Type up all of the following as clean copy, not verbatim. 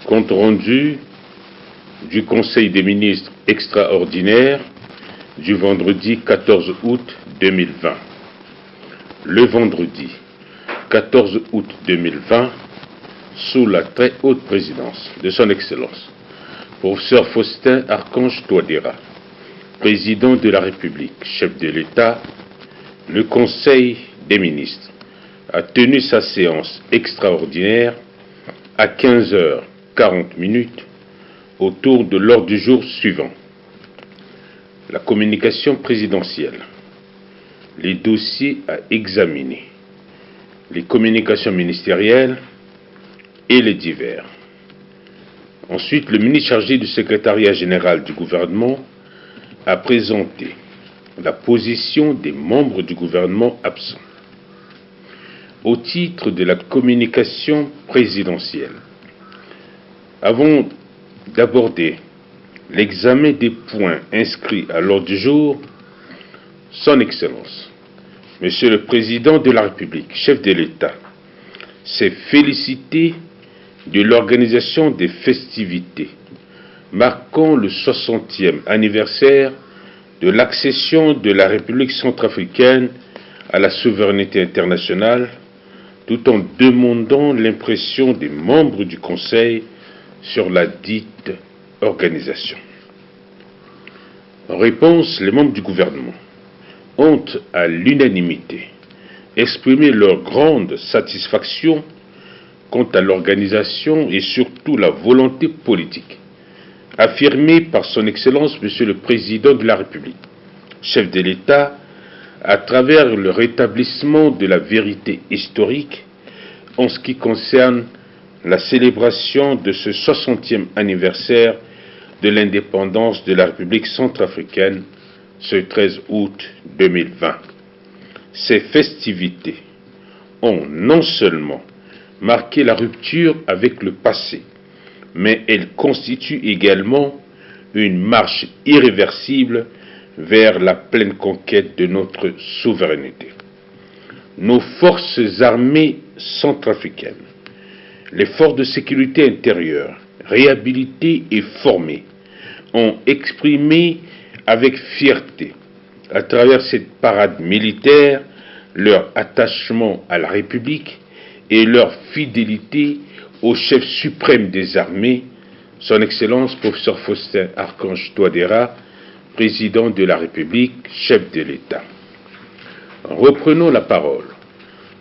Compte rendu du Conseil des ministres extraordinaire du vendredi 14 août 2020. Le vendredi 14 août 2020, sous la très haute présidence de son Excellence, professeur Faustin Archange Touadéra, président de la République, chef de l'État, le Conseil des ministres a tenu sa séance extraordinaire à 15h40 autour de l'ordre du jour suivant: la communication présidentielle, les dossiers à examiner, les communications ministérielles et les divers. Ensuite, le ministre chargé du secrétariat général du gouvernement a présenté la position des membres du gouvernement absents. Au titre de la communication présidentielle, avant d'aborder l'examen des points inscrits à l'ordre du jour, Son Excellence, Monsieur le Président de la République, chef de l'État, s'est félicité de l'organisation des festivités marquant le 60e anniversaire de l'accession de la République centrafricaine à la souveraineté internationale, tout en demandant l'impression des membres du Conseil sur la dite organisation. En réponse, les membres du gouvernement ont à l'unanimité exprimé leur grande satisfaction quant à l'organisation et surtout la volonté politique affirmée par son Excellence Monsieur le Président de la République, chef de l'État, à travers le rétablissement de la vérité historique en ce qui concerne la célébration de ce 60e anniversaire de l'indépendance de la République centrafricaine ce 13 août 2020. Ces festivités ont non seulement marqué la rupture avec le passé, mais elles constituent également une marche irréversible vers la pleine conquête de notre souveraineté. Nos forces armées centrafricaines, les forces de sécurité intérieure, réhabilitées et formées, ont exprimé avec fierté, à travers cette parade militaire, leur attachement à la République et leur fidélité au chef suprême des armées, son Excellence professeur Faustin Archange Touadéra, président de la République, chef de l'État. Reprenons la parole.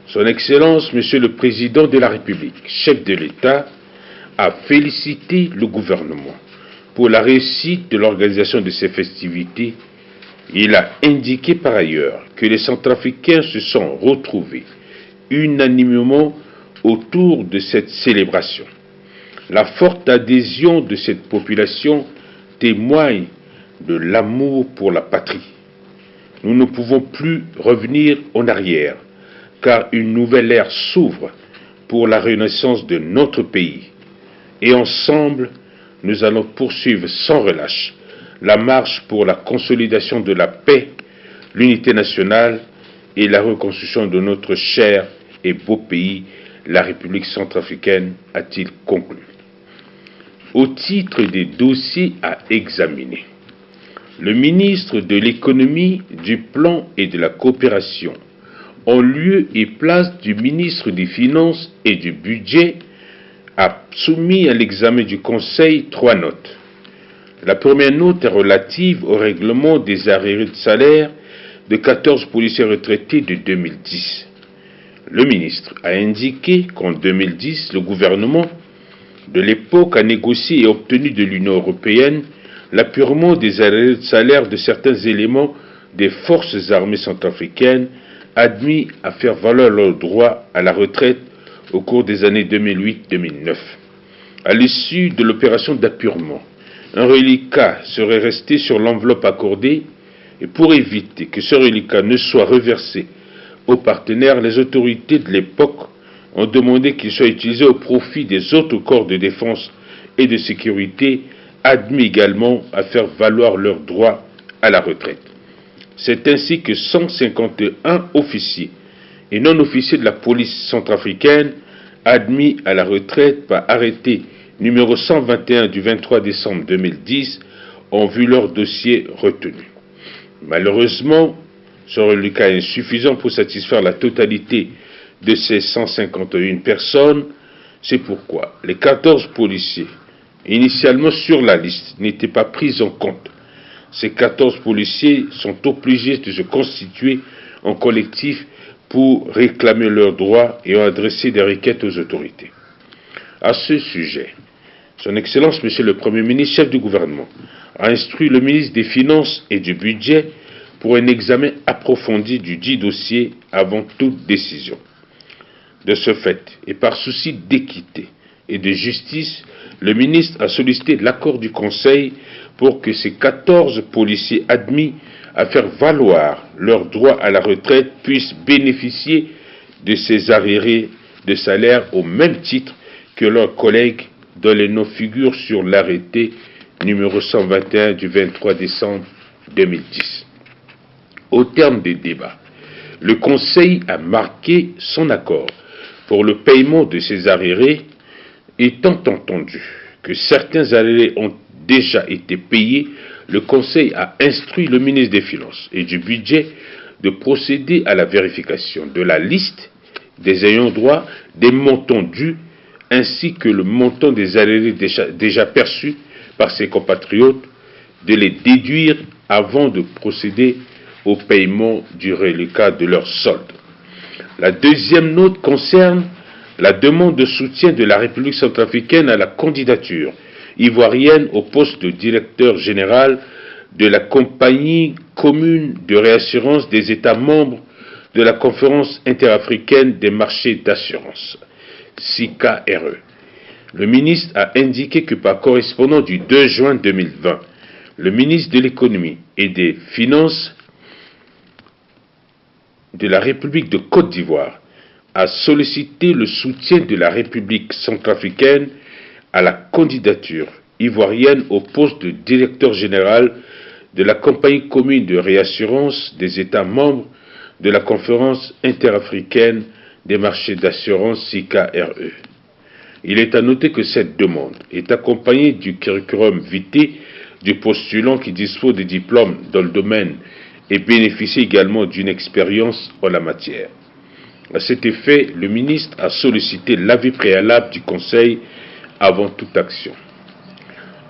Son Excellence, Monsieur le Président de la République, chef de l'État, a félicité le gouvernement pour la réussite de l'organisation de ces festivités. Il a indiqué par ailleurs que les Centrafricains se sont retrouvés unanimement autour de cette célébration. La forte adhésion de cette population témoigne de l'amour pour la patrie. Nous ne pouvons plus revenir en arrière, car une nouvelle ère s'ouvre pour la renaissance de notre pays. Et ensemble, nous allons poursuivre sans relâche la marche pour la consolidation de la paix, l'unité nationale et la reconstruction de notre cher et beau pays, la République centrafricaine, a-t-il conclu. Au titre des dossiers à examiner, le ministre de l'Économie, du Plan et de la Coopération, en lieu et place du ministre des Finances et du Budget, a soumis à l'examen du Conseil 3 notes. La première note est relative au règlement des arriérés de salaire de 14 policiers retraités de 2010. Le ministre a indiqué qu'en 2010, le gouvernement de l'époque a négocié et obtenu de l'Union européenne l'appurement des arriérés de salaire de certains éléments des forces armées centrafricaines admis à faire valoir leur droit à la retraite au cours des années 2008-2009. À l'issue de l'opération d'appurement, un reliquat serait resté sur l'enveloppe accordée, et pour éviter que ce reliquat ne soit reversé aux partenaires, les autorités de l'époque ont demandé qu'il soit utilisé au profit des autres corps de défense et de sécurité, admis également à faire valoir leurs droits à la retraite. C'est ainsi que 151 officiers et non-officiers de la police centrafricaine admis à la retraite par arrêté numéro 121 du 23 décembre 2010 ont vu leur dossier retenu. Malheureusement, ce reliquat est insuffisant pour satisfaire la totalité de ces 151 personnes. C'est pourquoi les 14 policiers initialement sur la liste n'étaient pas pris en compte. Ces 14 policiers sont obligés de se constituer en collectif pour réclamer leurs droits et ont adressé des requêtes aux autorités. À ce sujet, Son Excellence, Monsieur le Premier ministre, chef du gouvernement, a instruit le ministre des Finances et du Budget pour un examen approfondi du dit dossier avant toute décision. De ce fait, et par souci d'équité et de justice, le ministre a sollicité l'accord du Conseil pour que ces 14 policiers admis à faire valoir leur droit à la retraite puissent bénéficier de ces arriérés de salaire au même titre que leurs collègues dont les noms figurent sur l'arrêté numéro 121 du 23 décembre 2010. Au terme des débats, le Conseil a marqué son accord pour le paiement de ces arriérés, étant entendu que certains arriérés ont déjà été payés. Le Conseil a instruit le ministre des Finances et du Budget de procéder à la vérification de la liste des ayants droit, des montants dus, ainsi que le montant des arriérés déjà perçus par ses compatriotes, de les déduire avant de procéder au paiement du reliquat de leur solde. La deuxième note concerne la demande de soutien de la République centrafricaine à la candidature ivoirienne au poste de directeur général de la compagnie commune de réassurance des États membres de la Conférence interafricaine des marchés d'assurance, SICARE. Le ministre a indiqué que par correspondant du 2 juin 2020, le ministre de l'économie et des finances de la République de Côte d'Ivoire a sollicité le soutien de la République centrafricaine à la candidature ivoirienne au poste de directeur général de la compagnie commune de réassurance des États membres de la Conférence interafricaine des marchés d'assurance SICARE. Il est à noter que cette demande est accompagnée du curriculum vitae du postulant qui dispose de diplômes dans le domaine et bénéficie également d'une expérience en la matière. À cet effet, le ministre a sollicité l'avis préalable du Conseil avant toute action.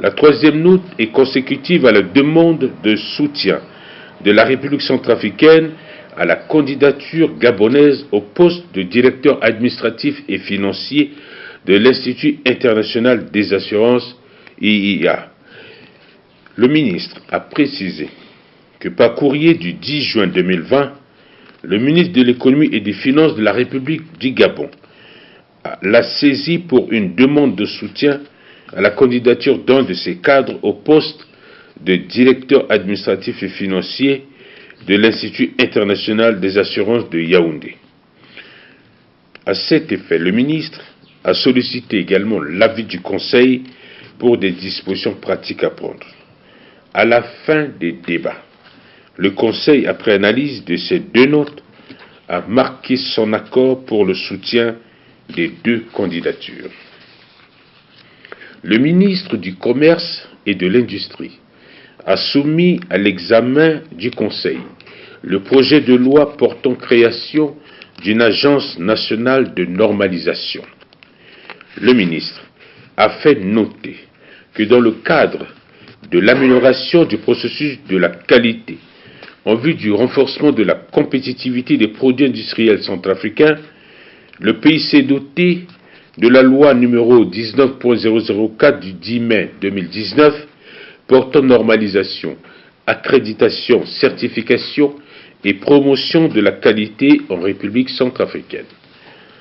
La troisième note est consécutive à la demande de soutien de la République centrafricaine à la candidature gabonaise au poste de directeur administratif et financier de l'Institut international des assurances, IIA. Le ministre a précisé que par courrier du 10 juin 2020, le ministre de l'économie et des finances de la République du Gabon l'a saisi pour une demande de soutien à la candidature d'un de ses cadres au poste de directeur administratif et financier de l'Institut international des assurances de Yaoundé. À cet effet, le ministre a sollicité également l'avis du Conseil pour des dispositions pratiques à prendre. À la fin des débats, le Conseil, après analyse de ces deux notes, a marqué son accord pour le soutien des deux candidatures. Le ministre du Commerce et de l'Industrie a soumis à l'examen du Conseil le projet de loi portant création d'une agence nationale de normalisation. Le ministre a fait noter que dans le cadre de l'amélioration du processus de la qualité en vue du renforcement de la compétitivité des produits industriels centrafricains, le pays s'est doté de la loi numéro 19.004 du 10 mai 2019 portant normalisation, accréditation, certification et promotion de la qualité en République centrafricaine.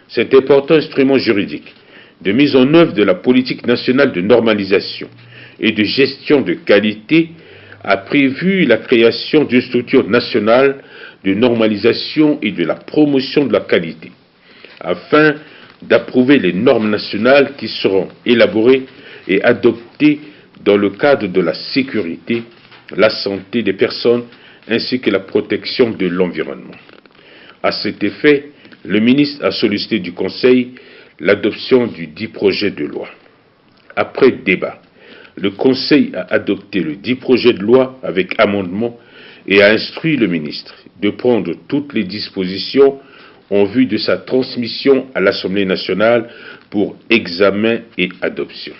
Cet important instrument juridique de mise en œuvre de la politique nationale de normalisation et de gestion de qualité a prévu la création d'une structure nationale de normalisation et de la promotion de la qualité, afin d'approuver les normes nationales qui seront élaborées et adoptées dans le cadre de la sécurité, la santé des personnes ainsi que la protection de l'environnement. À cet effet, le ministre a sollicité du Conseil l'adoption du dit projet de loi. Après débat, le Conseil a adopté le dit projet de loi avec amendement et a instruit le ministre de prendre toutes les dispositions en vue de sa transmission à l'Assemblée nationale pour examen et adoption.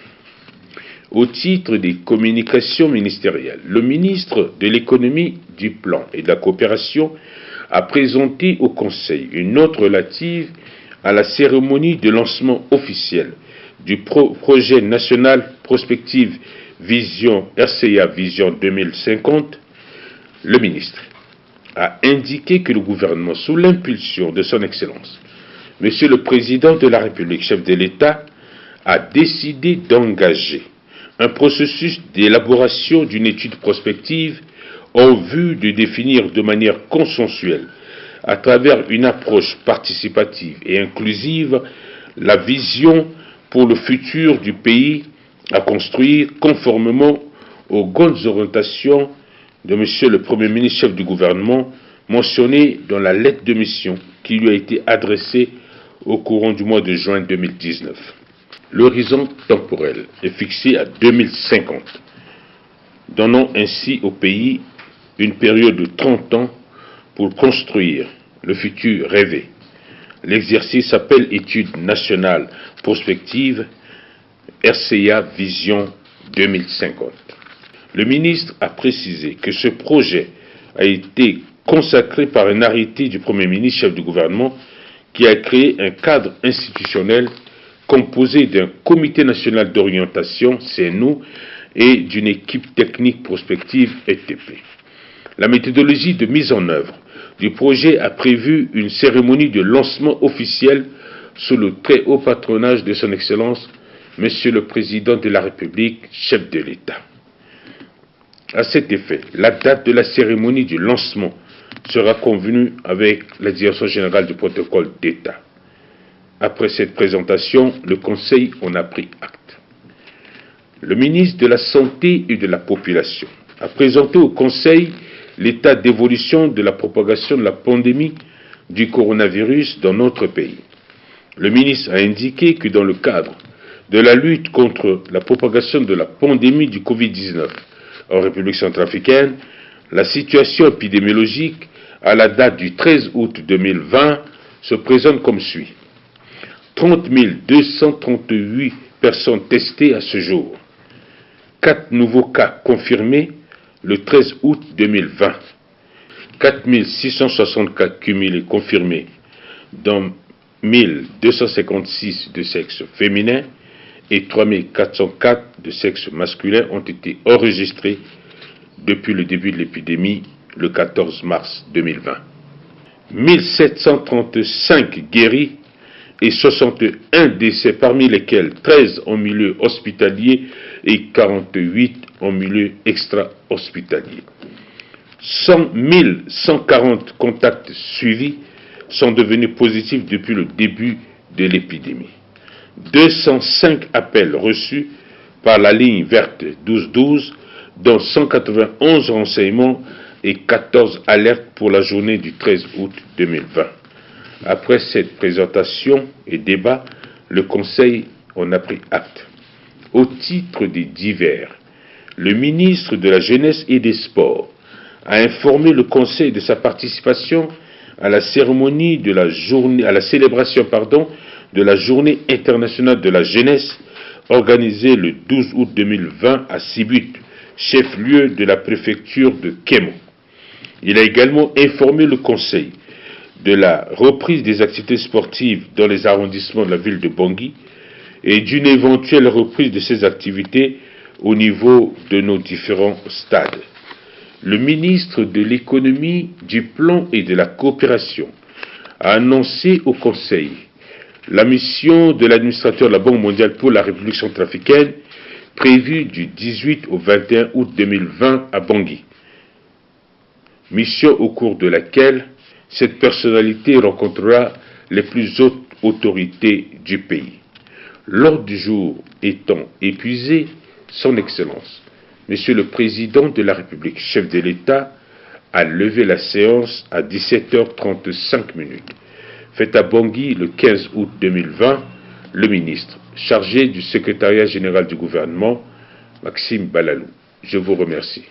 Au titre des communications ministérielles, le ministre de l'Économie, du Plan et de la Coopération a présenté au Conseil une note relative à la cérémonie de lancement officiel du projet national prospective Vision RCA Vision 2050. Le ministre a indiqué que le gouvernement, sous l'impulsion de son Excellence, Monsieur le Président de la République, chef de l'État, a décidé d'engager un processus d'élaboration d'une étude prospective en vue de définir de manière consensuelle, à travers une approche participative et inclusive, la vision pour le futur du pays à construire conformément aux grandes orientations de Monsieur le Premier ministre, chef du gouvernement, mentionné dans la lettre de mission qui lui a été adressée au courant du mois de juin 2019. L'horizon temporel est fixé à 2050, donnant ainsi au pays une période de 30 ans pour construire le futur rêvé. L'exercice s'appelle Étude nationale prospective RCA Vision 2050. Le ministre a précisé que ce projet a été consacré par un arrêté du Premier ministre, chef du gouvernement, qui a créé un cadre institutionnel composé d'un comité national d'orientation, CNO, et d'une équipe technique prospective, ETP. La méthodologie de mise en œuvre du projet a prévu une cérémonie de lancement officiel sous le très haut patronage de son Excellence, Monsieur le Président de la République, chef de l'État. À cet effet, la date de la cérémonie du lancement sera convenue avec la Direction générale du protocole d'État. Après cette présentation, le Conseil en a pris acte. Le ministre de la Santé et de la Population a présenté au Conseil l'état d'évolution de la propagation de la pandémie du coronavirus dans notre pays. Le ministre a indiqué que dans le cadre de la lutte contre la propagation de la pandémie du Covid-19 en République centrafricaine, la situation épidémiologique à la date du 13 août 2020 se présente comme suit. 30 238 personnes testées à ce jour. 4 nouveaux cas confirmés le 13 août 2020. 4 660 cas cumulés confirmés, dont 1256 de sexe féminin et 3 404 de sexe masculin ont été enregistrés depuis le début de l'épidémie le 14 mars 2020. 1735 guéris et 61 décès, parmi lesquels 13 en milieu hospitalier et 48 en milieu extra-hospitalier. 100 140 contacts suivis sont devenus positifs depuis le début de l'épidémie. 205 appels reçus par la ligne verte 1212, dont 191 renseignements et 14 alertes pour la journée du 13 août 2020. Après cette présentation et débat, le Conseil en a pris acte. Au titre des divers, le ministre de la Jeunesse et des Sports a informé le Conseil de sa participation à la cérémonie de la journée, à la célébration, de la Journée internationale de la jeunesse organisée le 12 août 2020 à Sibut, chef-lieu de la préfecture de Kémo. Il a également informé le Conseil de la reprise des activités sportives dans les arrondissements de la ville de Bangui et d'une éventuelle reprise de ces activités au niveau de nos différents stades. Le ministre de l'Économie, du Plan et de la Coopération a annoncé au Conseil la mission de l'administrateur de la Banque mondiale pour la République centrafricaine prévue du 18 au 21 août 2020 à Bangui. Mission au cours de laquelle cette personnalité rencontrera les plus hautes autorités du pays. L'ordre du jour étant épuisé, son Excellence, Monsieur le Président de la République, chef de l'État, a levé la séance à 17h35, faite à Bangui le 15 août 2020, le ministre chargé du secrétariat général du gouvernement, Maxime Balalou. Je vous remercie.